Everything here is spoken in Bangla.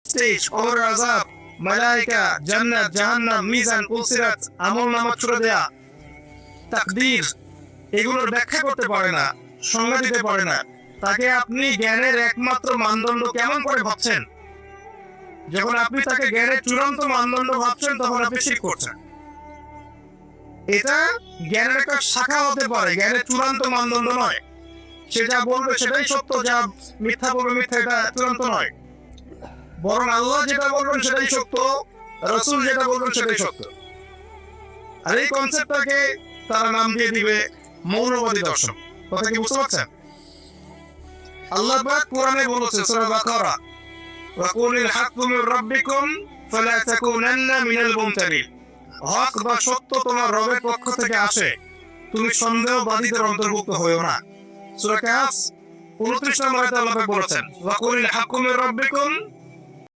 স্টেজ, কবর আযাব, মালায়েকা, জান্নাত, জাহান্নাম, মিজান, পুলসিরাত, আমলনামা ছুড়ে দেয়া, তাকদীর, এগুলোর ব্যাখ্যা করতে পারে না, সংজ্ঞা দিতে পারে না, তাকে আপনি জ্ঞানের একমাত্র মানদণ্ড কেমন করে ভাবছেন? যখন আপনি তাকে জ্ঞানের চূড়ান্ত মানদণ্ড ভাবছেন তখন আপনি শিরক করছেন। এটা জ্ঞানের একটা শাখা হতে পারে, জ্ঞানের চূড়ান্ত মানদণ্ড নয়। সে যা বলবে সেটাই সত্য, যা মিথ্যা বলবে মিথ্যা, এটা চূড়ান্ত নয়। বরং আল্লাহ যেটা বলবেন সেটাই সত্য, রাসূল যেটা বলবেন সেটাই সত্য। আর এই কনসেপ্টটাকে তারা নাম দিয়ে দিবে মৌলবাদী দর্শন। কথা কি বুঝতে পারছেন? আল্লাহ পাক কোরআনে বলেছে সূরা বাকারা, ওয়া কুলিল হাক্কু মির রাব্বিকুম ফালা তাকুনান্না মিনাল মুমতারিন। হক বা সত্য তোমার রবের পক্ষ থেকে আসে, তুমি সন্দেহবাদীদের অন্তর্ভুক্ত হয়ো না। সূরা কাহফ 29 নম্বর আয়াতে আল্লাহ পাক বলেছেন, ওয়া কুলিল হাক্কু মির রাব্বিকুম